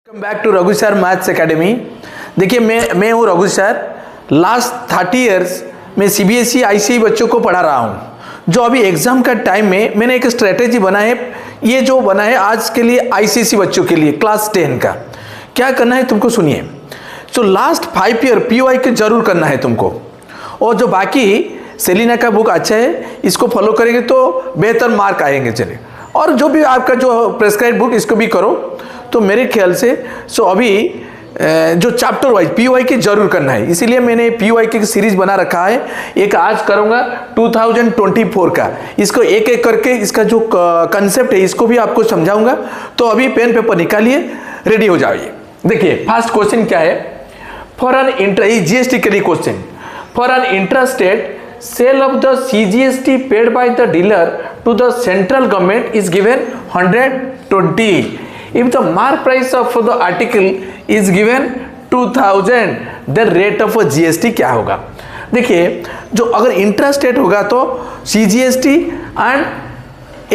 Welcome back to Raghu sir maths academy. देखिए मैं हूँ रघु सर। लास्ट 30 इयर्स मैं सीबीएसई आईसीएसई बच्चों को पढ़ा रहा हूँ। जो अभी एग्जाम का टाइम में मैंने एक स्ट्रेटेजी बना है, ये जो बना है आज के लिए आईसीएसई बच्चों के लिए क्लास 10 का। क्या करना है तुमको सुनिए। तो लास्ट 5 ईयर पीवाई के जरूर करना है तुमको, और जो बाकी सेलिना का बुक अच्छा है, इसको फॉलो करेंगे तो बेहतर मार्क आएंगे। चलिए, और जो भी आपका जो प्रेस्क्राइब बुक इसको भी करो। तो मेरे ख्याल से अभी जो चैप्टर वाइज पीवाई के जरूर करना है, इसीलिए मैंने पीवाई की सीरीज बना रखा है। एक आज करूंगा 2024 का, इसको एक एक करके इसका जो कंसेप्ट है इसको भी आपको समझाऊंगा। तो अभी पेन पेपर निकालिए, रेडी हो जाइए। देखिए फर्स्ट क्वेश्चन क्या है। फॉर एन इंटर जीएसटी के लिए question, for an intrastate sale of the CGST paid by the dealer to the central government is given 120। If the mark price of the article is given 2000, then rate of GST क्या होगा। देखिए जो अगर intrastate होगा तो CGST and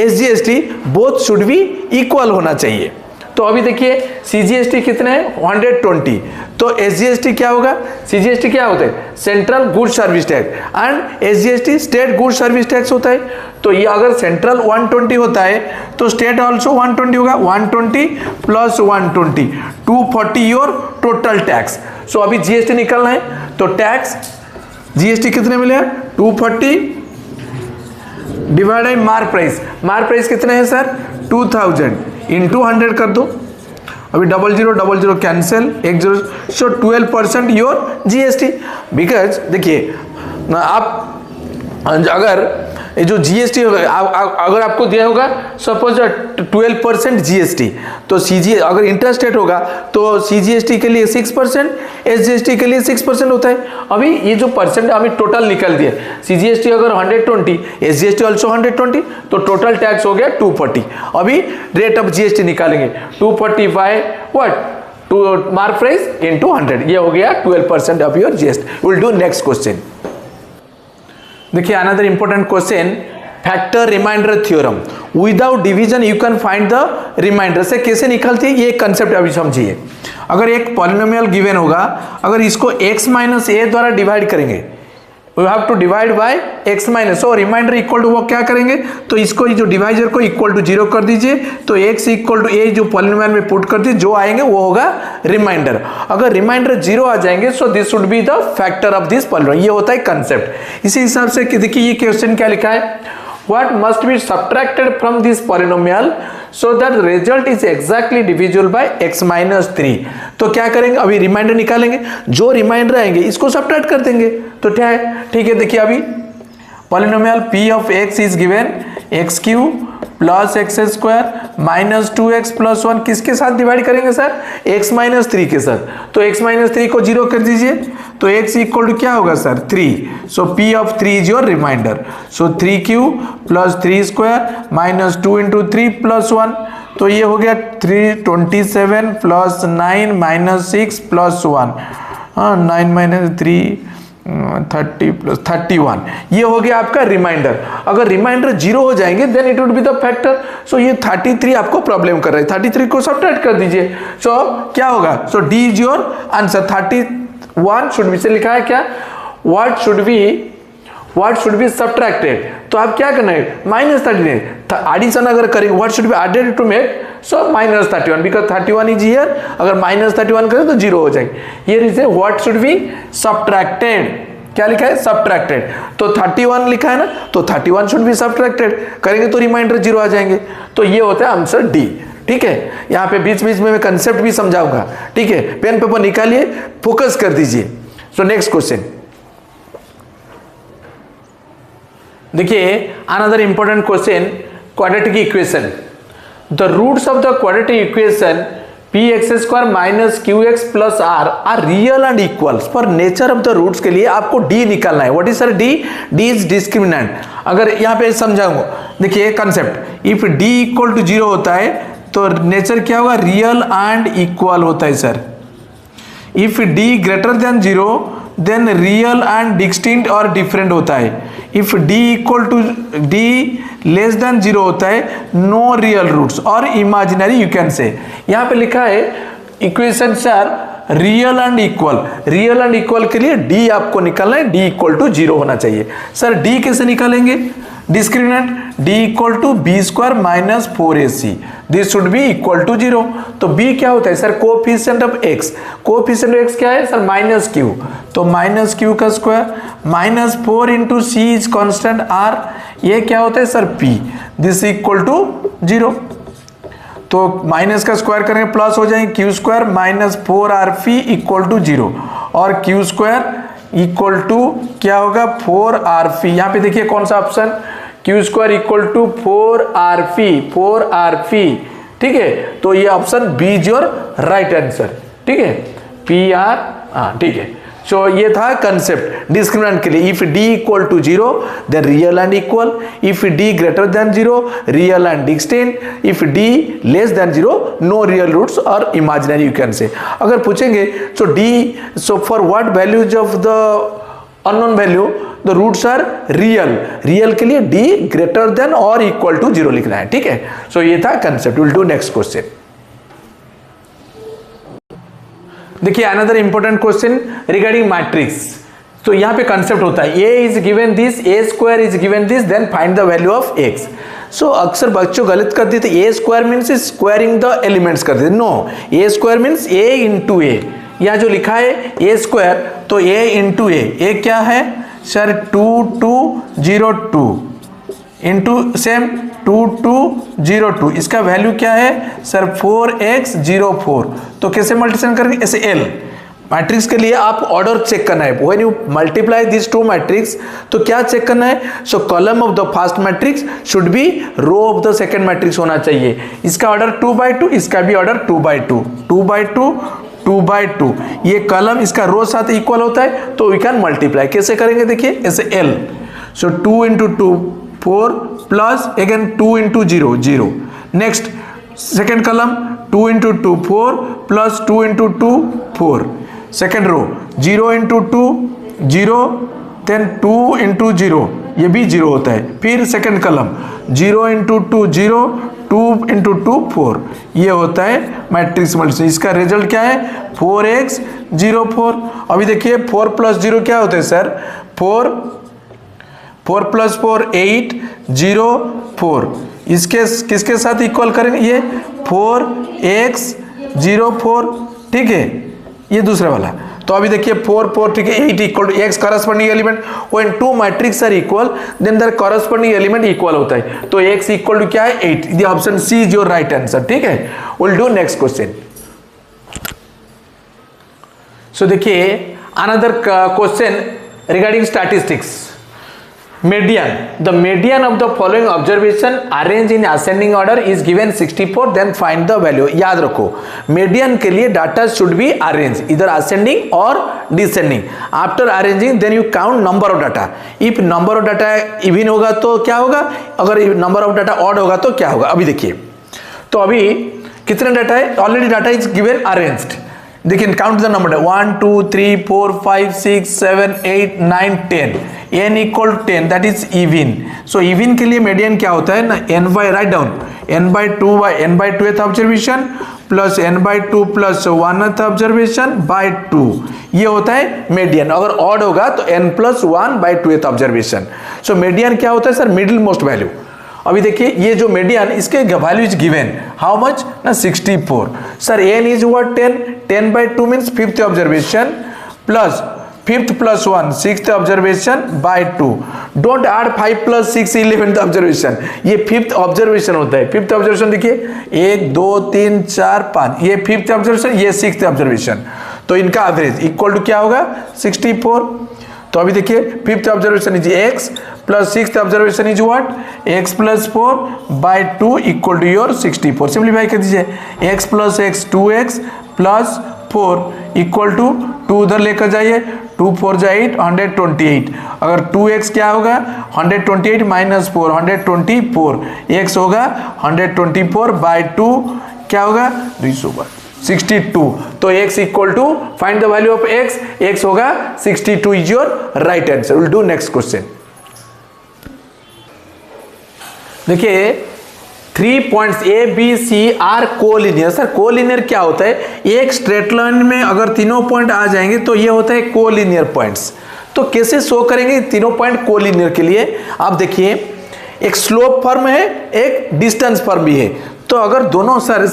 SGST both should be equal होना चाहिए। तो अभी देखिए CGST कितने हैं 120, तो SGST क्या होगा। CGST क्या होता है, central good service tax, and SGST state good service tax होता है। तो ये अगर सेंट्रल 120 होता है तो स्टेट ऑल्सो 120 होगा। 120 प्लस 120 240 योर टोटल टैक्स। सो अभी GST निकालना है, तो टैक्स GST कितने मिले 240 divide by mark price. Mark price कितने हैं सर 2000 इंटू 100 कर दो। अभी 0000 cancel, 10 so 12% your GST। Because देखिए आप अगर जो GST अगर आपको दिया होगा सपोज 12% GST, तो अगर इंटरस्टेट होगा तो CGST के लिए 6%, SGST के लिए 6% होता है। अभी ये जो परसेंट अभी टोटल निकल दिया, CGST अगर 120, SGST ऑल्सो 120, तो टोटल टैक्स हो गया 240। अभी रेट ऑफ GST निकालेंगे 240 by what to mark price into 100, ये हो गया 12% of your GST। Will do next question. देखिए another important question, factor remainder theorem. Without division you can find the remainder. से कैसे निकलती है ये कंसेप्ट अभी समझिए। अगर एक पॉलिनोमियल गिवन होगा, अगर इसको x माइनस ए द्वारा डिवाइड करेंगे, we have to divide by x minus, और रिमाइंडर इक्वल टू वो क्या करेंगे, तो इसको जो डिवाइजर को इक्वल टू 0 कर दीजिए, तो x इक्वल टू ए जो पॉलिनोमियल में पुट कर दीजिए, जो आएंगे वो होगा रिमाइंडर। अगर रिमाइंडर 0 आ जाएंगे so this should B the factor of this polynomial. ये होता है कंसेप्ट। इसी हिसाब से देखिए ये क्वेश्चन क्या लिखा है, what must be subtracted from this polynomial so that the result is exactly divisible by x minus 3। तो क्या करेंगे, अभी रिमाइंडर निकालेंगे, जो रिमाइंडर आएंगे इसको सब्ट्रैक्ट कर देंगे। तो क्या है, ठीक है। देखिए अभी polynomial p of x is given x cube plus x square minus 2x plus 1 किसके साथ डिवाइड करेंगे सर, x माइनस 3 के साथ। तो x माइनस 3 को 0 कर दीजिए, तो x इक्वल टू क्या होगा sir 3। So p of 3 is your remainder. So 3 cube plus 3 square minus 2 into 3 plus 1, तो ये हो गया 327 plus 9 minus 6 plus 1, 9 minus 3 30 plus 31, ये हो गया आपका रिमाइंडर। अगर रिमाइंडर 0 हो जाएंगे then it would be the factor. So ये 33 आपको प्रॉब्लम कर रहा है, 33 को सब्ट्रैक्ट कर दीजिए। सो क्या होगा, so D is your answer. 31 should be से लिखा है क्या, व्हाट शुड बी सब्ट्रैक्टेड। तो आप क्या करना है -39 एडिशन अगर करेंगे, what should be added to make, so -31 because 31 is here. अगर -31 करें तो 0 हो जाएंगे। Here is what should be subtracted. क्या लिखा है, सब्ट्रैक्टेड। तो 31 लिखा है ना, तो 31 शुड बी सब्ट्रैक्टेड करेंगे तो रिमाइंडर 0 आ जाएंगे। तो ये होता है आंसर डी। ठीक है, यहाँ पे बीच बीच में मैं कंसेप्ट भी समझाऊंगा। ठीक है, पेन पेपर निकालिए, फोकस कर दीजिए। सो नेक्स्ट क्वेश्चन देखिए, another important question, quadratic equation. The roots of the quadratic equation px square minus qx plus r are real and equals. For nature of the roots के लिए आपको d निकालना है। What is sir d? d is discriminant. अगर यहाँ पे समझाऊंगा, देखिए concept, if d equal to 0 होता है तो नेचर क्या होगा, रियल एंड इक्वल होता है sir. If d greater than 0 then real and distinct और डिफरेंट होता है। If d equal to d less than 0 होता है, नो रियल रूट्स और इमेजिनरी यू कैन से। यहाँ पे लिखा है equation sir real and equal, real and equal के लिए डी आपको निकालना है, डी इक्वल टू 0 होना चाहिए। सर डी कैसे निकालेंगे? Discriminant D equal to B square minus 4ac, this should be equal to 0। तो बी क्या होता है sir? Coefficient of x, coefficient of x क्या है सर? माइनस क्यू, तो माइनस क्यू का square minus 4 into C is constant R, ये क्या होता है sir? P, this equal to 0। तो माइनस का स्क्वायर करेंगे प्लस हो जाएंगे, Q square minus 4rp equal to 0, और क्यू स्क्वायर इक्वल टू क्या होगा? 4rp। यहाँ पे देखिए कौन सा option, Q square equal to 4rp, ठीक है। तो ये option B is your right answer, ठीक है, पी आर, हाँ ठीक है। सो ये था कंसेप्ट डिस्क्रिमिनेंट के लिए। If D equal to 0 then real and equal, if D greater than 0 real and distinct, if D less than 0 no real roots और इमेजिनरी यू कैन से। अगर पूछेंगे so D, so for what values of the unknown value the roots are real, real के लिए D greater than और equal to 0 लिखना है, ठीक है। सो ये था concept. Will do next question. देखिए another important question regarding matrix. तो यहाँ पे कंसेप्ट होता है A is given this, A square is given this, then find the value of x. So अक्सर बच्चों गलत कर देते, A square means squaring the elements कर देते। No, A square means A into A. यहाँ जो लिखा है ए स्क्वायर, तो ए इंटू ए क्या है सर? 2202 इंटू सेम 2202, इसका वैल्यू क्या है सर? 4x04। तो कैसे मल्टीप्लिकेशन करेंगे? ऐसे एल मैट्रिक्स के लिए आप ऑर्डर चेक करना है। When you multiply this two matrix, तो क्या चेक करना है? So column of the first matrix should be row of the second matrix होना चाहिए। इसका ऑर्डर 2/2, इसका भी ऑर्डर 2/2, 2/2, 2/2। ये कॉलम इसका रो साथ इक्वल होता है, तो वी कैन मल्टीप्लाई। कैसे करेंगे? देखिए ऐसे एल, so 2 into 2 4 plus again 2 into 0 0। Next second column 2 into 2 4 plus 2 into 2 4। Second row 0 into 2 0, then 2 into 0, ये भी 0 होता है। फिर सेकेंड कॉलम 0 इंटू 2 0, 2 इंटू 2 4, ये होता है मैट्रिक्स मल्टीप्लिकेशन। इसका रिजल्ट क्या है? 4x04। अभी देखिए 4 प्लस 0 क्या होता है सर? 4 प्लस 4 8 0 4। इसके किसके साथ इक्वल करेंगे? ये 4x04, ठीक है, ये दूसरा वाला। तो अभी देखिए 4 4, ठीक है, 8 equal to x corresponding element. When two matrix are equal then their corresponding element equal होता है। तो x इक्वल टू क्या है? 8। The option C is your right answer, ठीक है। Will do next question. So देखिए another question regarding statistics. median, the median of the following observation arranged in ascending order is given 64, then find the value। याद रखो median के लिए data should be arranged either ascending or descending। after arranging then you count number of data। if number of data even होगा तो क्या होगा, अगर number of data odd होगा तो क्या होगा। अभी देखिए, तो अभी कितने डाटा है? Already data is given arranged. देखिए count the number 1 2 3 4 5 6 7 8 9 10, n equal 10, that is even. So even के लिए मीडियन क्या होता है ना? n by, write down n/2 observation plus n/2 plus 1th observation bye 2, ये होता है मीडियन। अगर ऑड होगा तो n+1/2th ऑब्जर्वेशन। सो मीडियन क्या होता है सर? Middle most value. अभी देखिए ये जो मीडियन, इसके value is given how much ना? 64। Sir n is what? 10, 10/2 means 5th observation plus 5th plus 1 6th observation bye 2। Don't add 5 plus 6 11th observation, ये 5th ऑब्जर्वेशन होता है। 5th ऑब्जर्वेशन देखिए 1 2 3 4 5, ये 5th ऑब्जर्वेशन, ये 6th ऑब्जर्वेशन। तो इनका average equal to क्या होगा? 64। तो अभी देखिए 5th observation is x plus 6th observation is what? x plus 4 by 2 equal to your 64। Simplify कर दीजिए, x plus x 2x plus 4 equal to 2 उधर लेकर जाइए, 2 4 जा 8 128। अगर 2x क्या होगा? 128 माइनस 4 124, x होगा 124 बाय 2 क्या होगा? 62। तो x equal to find the value of x होगा 62 is your right answer. Will do next question. देखिए 3 points A B C are collinear. Sir collinear क्या होता है? एक स्ट्रेट लाइन में अगर तीनों पॉइंट आ जाएंगे तो ये होता है कोलिनियर पॉइंट्स। तो कैसे शो करेंगे तीनों पॉइंट कोलिनियर के लिए? आप देखिए, एक स्लोप फॉर्म है, एक डिस्टेंस फॉर्म भी है। तो अगर दोनों sir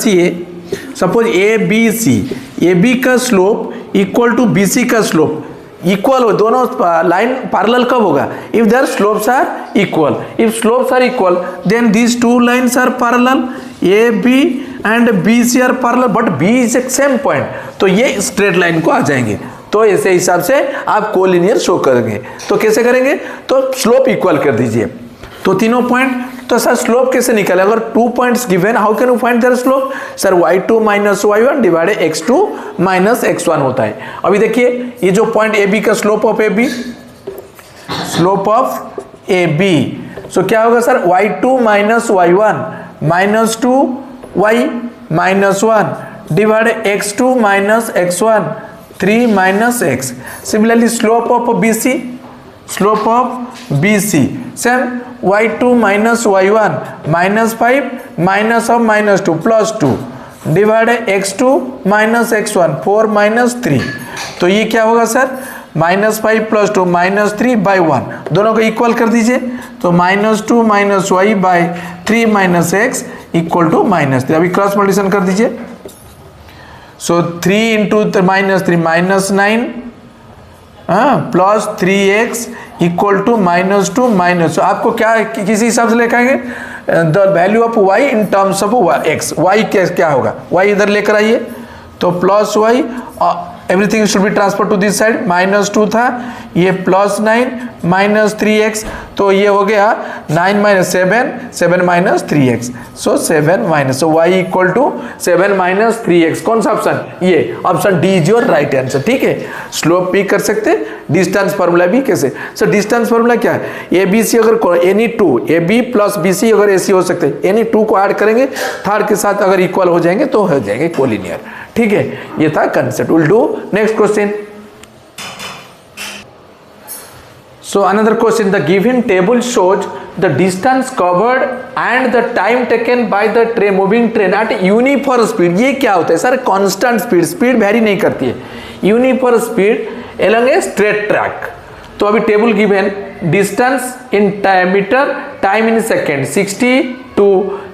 suppose A B C, A B का slope equal to B C का स्लोप इक्वल हो, दोनों लाइन पैरेलल कब होगा? If their slopes are equal. If slopes are equal then these two lines are parallel, A B and B C are parallel, but B is एक same point, तो ये straight line को आ जाएंगे। तो ऐसे हिसाब से आप कोलिनियर शो करेंगे। तो कैसे करेंगे? तो स्लोप इक्वल कर दीजिए, तो तीनों पॉइंट। तो सर स्लोप कैसे निकाले? अगर 2 points given, how can you find their slope? Sir y2 minus y1 divided x2 minus x1 होता है। अभी देखिए, ये जो पॉइंट ए बी का slope of A B, slope of A B, so क्या होगा sir? y2 minus y1 minus 2y minus 1 divided x2 minus x1 3 minus x। Similarly slope of B C, slope of B C same y2 minus y1 minus 5 minus of minus 2 plus 2 divided x2 minus x1 4 minus 3। तो ये क्या होगा sir? Minus 5 plus 2 minus 3 by 1, दोनों को equal कर दीजिए। तो minus 2 minus y by 3 minus x equal to minus 3। अभी क्रॉस मल्टीप्लिकेशन कर दीजिए। So 3 into minus 3 minus 9 plus 3x equal to minus 2 minus. आपको क्या किसी हिसाब से लिखाएंगे? The value of y in terms of x। y क्या होगा? y इधर लेकर आइए, तो plus y, everything should be transfer to this side. Minus 2 था, ये प्लस 9 माइनस 3x, तो ये हो गया 9 minus 7 7 minus 3x, so 7 minus, so y equal to 7 minus 3x। कौन सा ऑप्शन? ये option D is your right answer. ठीक है, स्लोप भी कर सकते, डिस्टेंस फार्मूला भी। कैसे? सो डिस्टेंस फार्मूला क्या है? ए बी सी, अगर any two A B plus B C अगर ए सी हो सकते हैं, एनी टू को ऐड करेंगे, थर्ड के साथ अगर इक्वल हो जाएंगे तो हो जाएंगे कोलिनियर। ठीक है, ये था concept. Will do next question. So another question, the given table shows the distance covered and the time taken by the train, moving train at uniform speed। ये क्या होता है sir? Constant speed, speed vary नहीं करती है, uniform speed along a straight track। तो अभी table given, distance in metre, time in second, 60 to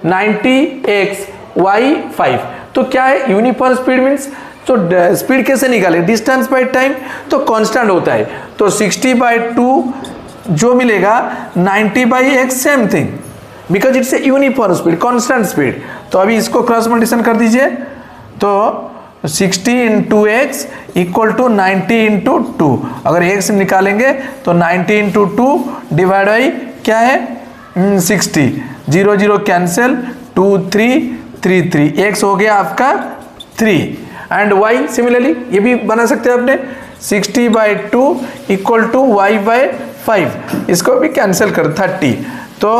90 x y 5। तो क्या है? यूनिफॉर्म स्पीड मीन्स, तो स्पीड कैसे निकाले? डिस्टेंस बाय टाइम तो कांस्टेंट होता है, तो 60 बाई 2 जो मिलेगा 90 by x same thing, because it's a uniform speed, constant speed. तो अभी इसको क्रॉस मल्टीप्लिकेशन कर दीजिए, तो 60 into X equal to 90 into 2। अगर x निकालेंगे तो 90 इंटू 2 डिवाइड बाई क्या है? 60, 0 0 कैंसिल, 2 3 3 3, x हो गया आपका 3 एंड y सिमिलरली ये भी बना सकते हैं आपने, 60 by 2 equal to y by 5, इसको भी कैंसिल कर 30, तो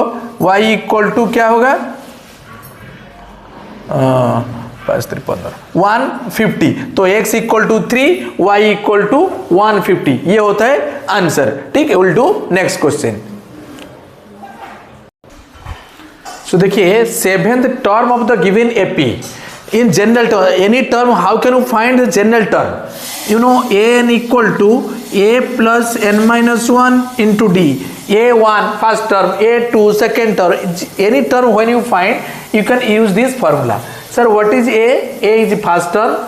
y इक्वल टू क्या होगा? 150। तो x equal to 3, y equal to 150, ये होता है आंसर। ठीक है, will do next question. So देखिए, seventh term of the given AP in general term, any term, how can you find the general term? You know, an equal to a plus n minus 1 into d, a1 first term, a2 second term, any term when you find, you can use this formula. Sir, what is a is first term,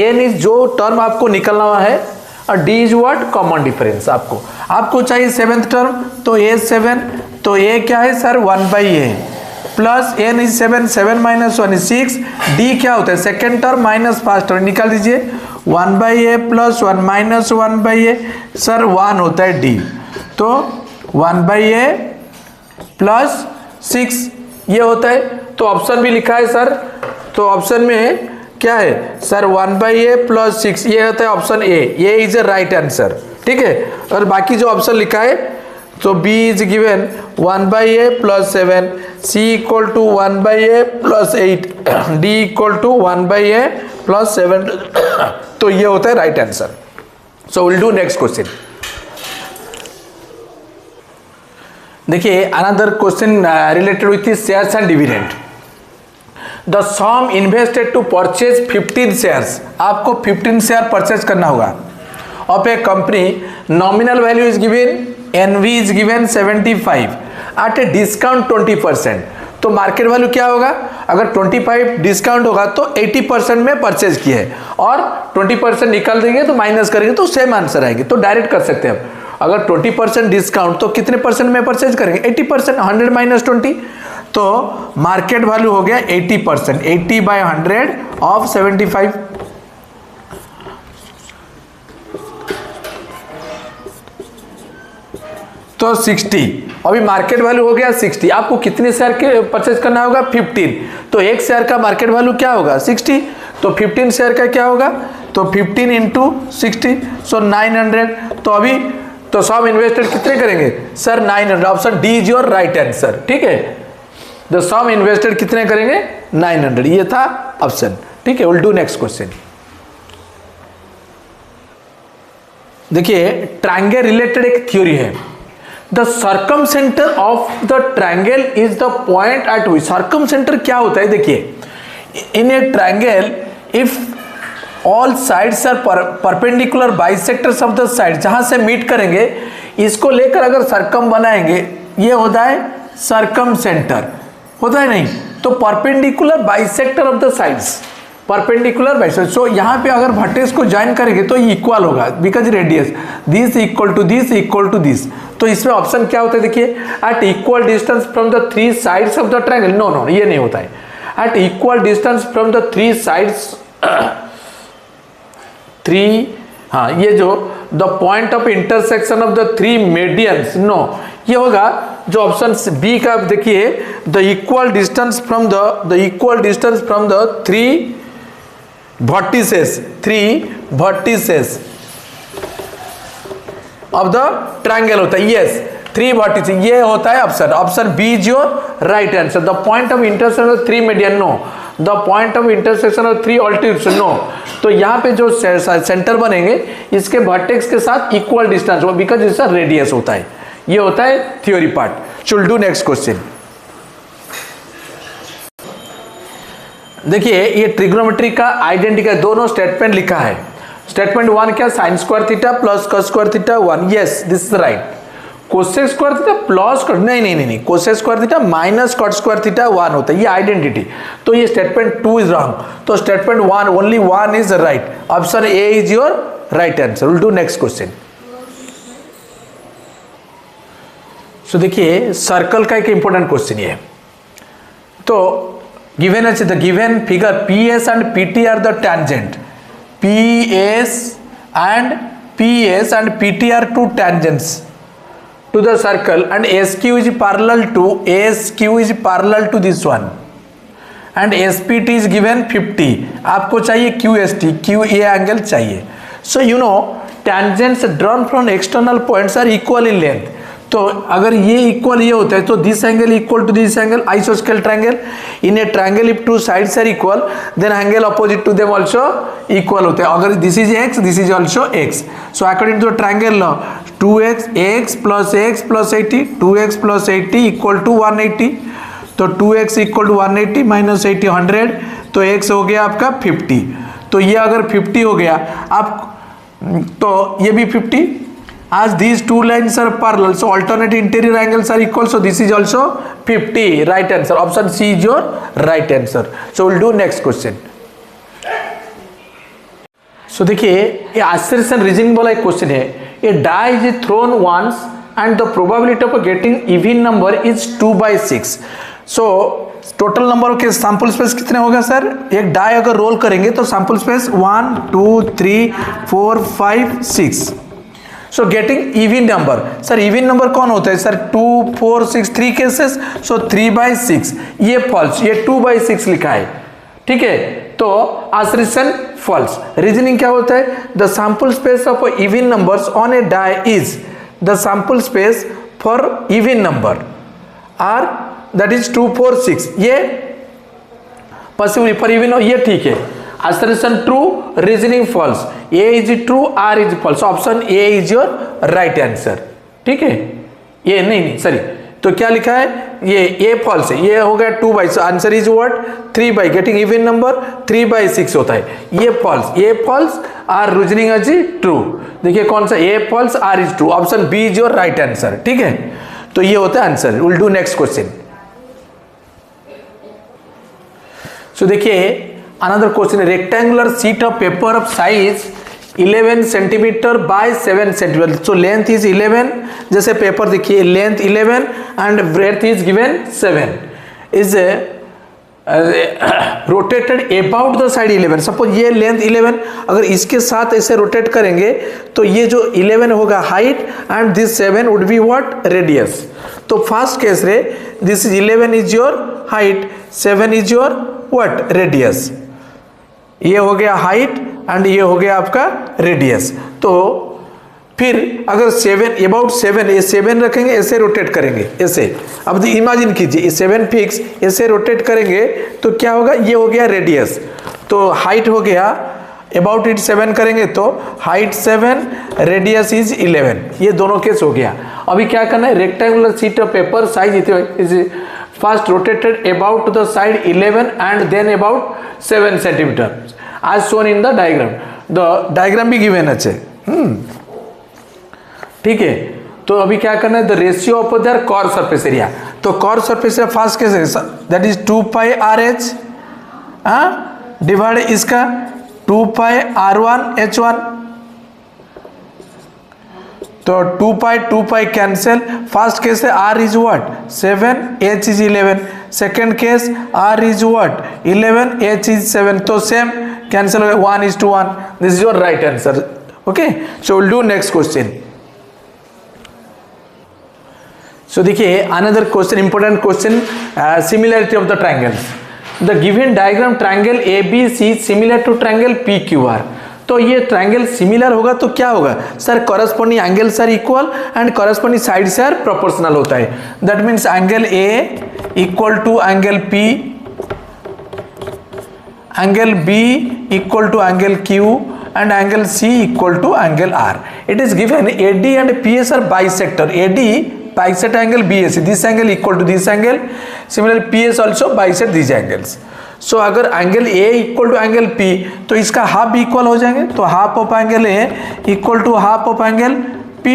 n is जो term आपको निकलना है, और d is what? common difference। आपको चाहिए seventh term, तो a7, तो a क्या है sir? 1 by a plus n is 7, 7 minus 1 is 6, d क्या होता है? Second term minus first term, निकाल दीजिए, 1 by A plus 1 minus 1 by A, sir 1 होता है d, तो 1 बाई ए प्लस 6 ये होता है। तो ऑप्शन भी लिखा है सर, तो ऑप्शन में क्या है सर? 1 बाई ए प्लस 6, ये होता है ऑप्शन ए, ये इज ए राइट आंसर। ठीक है, और बाकी जो ऑप्शन लिखा है, तो B is given 1 by A plus 7, C equal to 1 by A plus 8, D equal to 1 by A plus 7, तो ये होता है right answer. So will do next question. देखिए, another question related with shares and dividend. The sum invested to purchase 15 shares, आपको 15 share purchase करना होगा of a company, nominal value is given, NV is given 75 eight a discount 20%। तो market value क्या होगा, अगर 25 discount होगा तो 80% में परचेज किया है, और 20% निकाल देंगे तो माइनस करेंगे तो सेम आंसर आएगी। तो डायरेक्ट कर सकते हैं, अगर 20% डिस्काउंट तो कितने परसेंट में परचेज करेंगे, 80%, 100 माइनस 20, तो मार्केट वैल्यू हो गया 80%, 80/100 ऑफ 75। तो 60, अभी मार्केट वैल्यू हो गया 60, आपको कितने शेयर के परचेज करना होगा, 15, तो एक शेयर का मार्केट वैल्यू क्या होगा, 60, तो 15 शेयर का क्या होगा, तो 15 इंटू 60, सो 900। तो अभी तो सब इन्वेस्टेड कितने करेंगे sir, 900, option D is your right answer. ठीक है, द सम इन्वेस्टेड कितने करेंगे, 900, ये था ऑप्शन। ठीक है, विल डू नेक्स्ट क्वेश्चन। देखिए ट्रायंगल रिलेटेड एक थ्योरी है, the circumcentre of the triangle is the point at which, circumcentre क्या होता है, देखिए in a triangle if all sides are perpendicular bisectors of the side, जहां से मीट करेंगे इसको लेकर अगर सर्कम बनाएंगे, ये होता है सर्कमसेंटर, होता है नहीं, तो perpendicular bisector of the sides, perpendicular bisector. So यहाँ पे अगर वर्टेक्स को ज्वाइन करेंगे तो इक्वल होगा, because radius this equal to this equal to this. तो इसमें ऑप्शन क्या होता है, देखिए at equal distance from the 3 sides of the triangle, no no ये नहीं होता है, at equal distance from the 3 sides 3, हाँ ये जो the point of intersection of the 3 medians, no ये होगा जो ऑप्शन बी का, देखिए the equal distance from the 3 vertices, 3 vertices of the triangle होता है, यस 3 vertices, ये होता है option, option B is your right answer. The point of intersection of 3 median, no, the point of intersection of 3 altitudes, no. तो यहाँ पे जो centre बनेंगे इसके वर्टेक्स के साथ इक्वल डिस्टेंस हो, बिकॉज इसका रेडियस होता है, ये होता है theory part. Should do next question. देखिए ये ट्रिग्नोमेट्री का आइडेंटिटी का दोनों स्टेटमेंट लिखा है। स्टेटमेंट 1 क्या, sine square theta plus cos square theta 1, yes this is right. Cosec square theta plus, नहीं, cosec square theta minus cot square theta 1 होता है, ये आइडेंटिटी। तो ये स्टेटमेंट 2 इज रॉन्ग, तो statement 1 only 1 is right, option A is your right answer. Will do next question. So देखिए circle का एक इंपॉर्टेंट क्वेश्चन ये है, तो given as the given figure PS and PT are the tangent, PS and PT are two tangents to the circle, and SQ is parallel to this one, and SPT is given 50, आपको चाहिए QST, QA angle चाहिए। So you know tangents drawn from external points are equal in length, तो अगर ये equal ये होता है तो this angle equal to this angle, आइसोस्केल triangle. In a triangle if 2 sides are equal then angle opposite to them also equal होते हैं। अगर this is x, this is also x, so according to triangle law 2x x plus x plus 80, 2x plus 80 equal to 180, तो 2x equal to 180 minus 80 100, तो x हो गया आपका 50। तो ये अगर 50 हो गया आप, तो ये भी 50, as these two lines are parallel so alternate interior angles are equal, so this is also 50, right answer, option C is your right answer। so we'll do next question। so देखिए ये assertion reasoning वाला एक question है, a die is thrown once and the probability of getting even number is 2/6, so total number के sample space कितने होगा sir, एक die अगर रोल करेंगे तो sample space 1 2 3 4 5 6, so getting even number. Sir even number कौन होता है सर, 2 4 6 3 केसेस, सो 3/6, ये फॉल्स, ये 2/6 लिखा है, ठीक है, तो असर्शन फॉल्स। रीजनिंग क्या होता है, the sample space of even numbers on a die is the sample space for even number are that is 2 4 6, ये पॉसिबल फॉर इवन, ये ठीक है। assertion true, reasoning false, A is true, R is false, option A is your right answer, ठीक है। ये नहीं sorry, तो क्या लिखा है, ये फॉल्स है, ये हो गया 2/, so answer is what 3/, getting even number 3/6 होता है, ये false R reasoning as true. देखिए कौन सा, A false R is true, option B is your right answer. ठीक है, तो ये होता है answer. Will do next question. So देखिए another question, rectangular sheet of paper of size 11 centimetre by 7 centimetre, so length is 11, जैसे paper देखिए length 11 and breadth is given 7, is rotated about the side 11। Suppose ये length 11, अगर इसके साथ ऐसे rotate करेंगे तो ये जो 11 होगा height and this 7 would be what, radius. तो फर्स्ट केस रे this is 11 is your height, 7 is your what, radius. ये हो गया हाइट एंड ये हो गया आपका रेडियस। तो फिर अगर 7 अबाउट 7, ये 7 रखेंगे, ऐसे रोटेट करेंगे ऐसे। अब इमेजिन कीजिए ये 7 फिक्स, ऐसे रोटेट करेंगे तो क्या होगा, ये हो गया रेडियस। तो हाइट हो गया अबाउट इट 7 करेंगे तो हाइट 7, रेडियस इज 11, ये दोनों केस हो गया। अभी क्या करना है, rectangular sheet of paper size is first rotated about the side 11 and then about 7 centimetre as shown in the diagram. The diagram भी given है। ठीक है, तो अभी क्या करना है, the ratio of their curved surface area. तो curved surface area first case that is 2πr(h) divide इसका 2πr1h1, तो 2π कैंसिल। फर्स्ट केस है r is what 7, h is 11, second case r is what 11, h is 7, तो same cancel हो गया, 1:1। This is your right answer. Okay, so will do next question. So देखिए another question, important question, similarity of the triangles. The given diagram triangle ABC similar to triangle PQR। तो ये triangle similar होगा तो क्या होगा sir, corresponding angles are equal and corresponding sides are proportional होता है। That means angle A equal to angle P, angle B equal to angle Q and angle C equal to angle R. It is given AD and PS are bisector. AD bisect angle BAC. This angle equal to this angle. Similarly, PS also bisect these angles. So अगर angle A equal to angle P तो इसका half भी equal हो जाएंगे, तो half of angle A equal to half of angle P।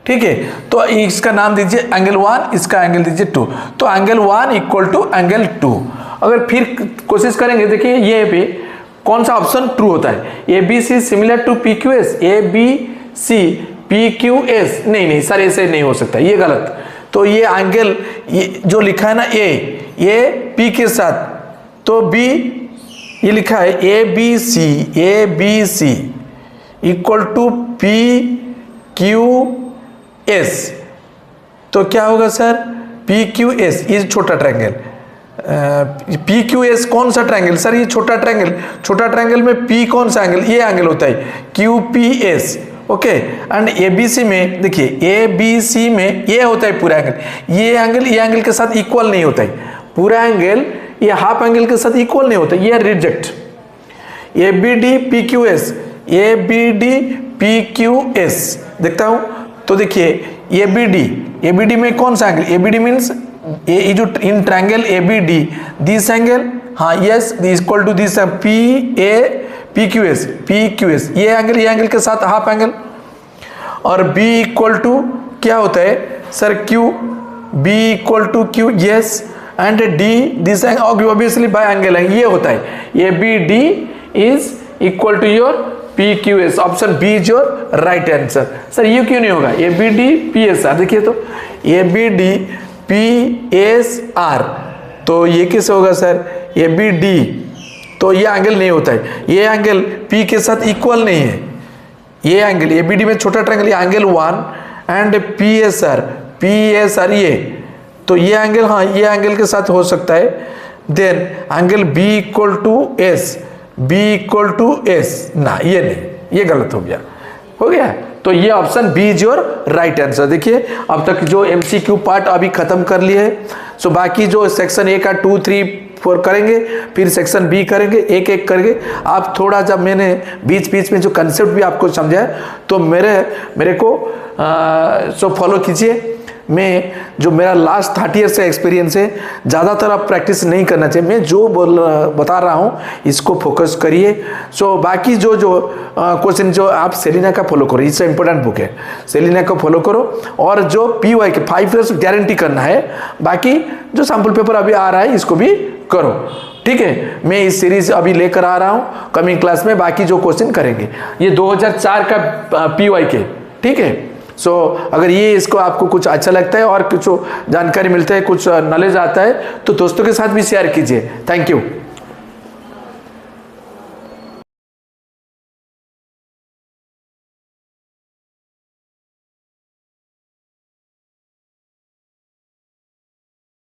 ठीक है, तो इसका नाम दीजिए एंगल 1, इसका एंगल दीजिए 2, तो एंगल 1 इक्वल टू एंगल 2। अगर फिर कोशिश करेंगे, देखिए ये पे कौन सा ऑप्शन ट्रू होता है, ABC similar to PQS, ABC PQS, नहीं सर ऐसे नहीं हो सकता, ये गलत। तो ये एंगल ये जो लिखा है ना ये P के साथ, तो B ये लिखा है ABC इक्वल टू PQS, तो क्या होगा सर PQS, ये छोटा ट्रायंगल PQS कौन सा ट्रायंगल सर, ये छोटा ट्रायंगल में P कौन सा एंगल, ये एंगल होता है QPS। ओके, एंड ABC में देखिए ABC में ये होता है पूरा एंगल, ये एंगल के साथ इक्वल नहीं होता है, पूरा एंगल ये हाफ एंगल के साथ इक्वल नहीं होता, ये रिजेक्ट। ABD PQS देखता हूं, तो देखिए ABD में कौन सा एंगल, ABD मीन्स ये जो in triangle ABD this angle, हाँ yes equal to this PQS ये एंगल के साथ हाफ एंगल, और B इक्वल टू क्या होता है sir Q, B equal to Q, yes, and D this angle obviously by angle है, ये होता है ABD is equal to your PQS। Option B is your right answer. Sir ये क्यों नहीं होगा, ABD PSR, देखिए तो ABD PSR, तो ये कैसे होगा सर ABD, तो ये एंगल नहीं होता है, ये एंगल P के साथ इक्वल नहीं है, ये एंगल ABD में छोटा ट्रायंगल, ये एंगल 1 एंड PSR ये, तो ये एंगल, हाँ ये एंगल के साथ हो सकता है। Then angle B equal to S, ना ये नहीं, ये गलत हो गया, तो ये option B is your right answer. देखिए अब तक जो MCQ पार्ट अभी खत्म कर लिए है, सो बाकी जो सेक्शन A का 2, 3, 4 करेंगे, फिर सेक्शन B करेंगे, एक करेंगे। आप थोड़ा जब मैंने बीच में जो कंसेप्ट भी आपको समझाया, तो मेरे को सो फॉलो कीजिए। मैं जो मेरा लास्ट 30 ईयर से एक्सपीरियंस है, ज़्यादातर आप प्रैक्टिस नहीं करना चाहिए। मैं जो बता रहा हूँ इसको फोकस करिए। सो बाकी जो क्वेश्चन जो आप सेलिना का फॉलो करो, इससे इंपॉर्टेंट बुक है, सेलिना को फॉलो करो। और जो PY के 5 ईयर्स गारंटी करना है, बाकी जो सैम्पल पेपर अभी आ रहा है इसको भी करो, ठीक है। मैं इस सीरीज अभी लेकर आ रहा हूँ, कमिंग क्लास में बाकी जो क्वेश्चन करेंगे। ये 2004 का PY के, ठीक है। सो अगर ये इसको आपको कुछ अच्छा लगता है और कुछ जानकारी मिलता है, कुछ नॉलेज आता है, तो दोस्तों के साथ भी शेयर कीजिए। Thank you.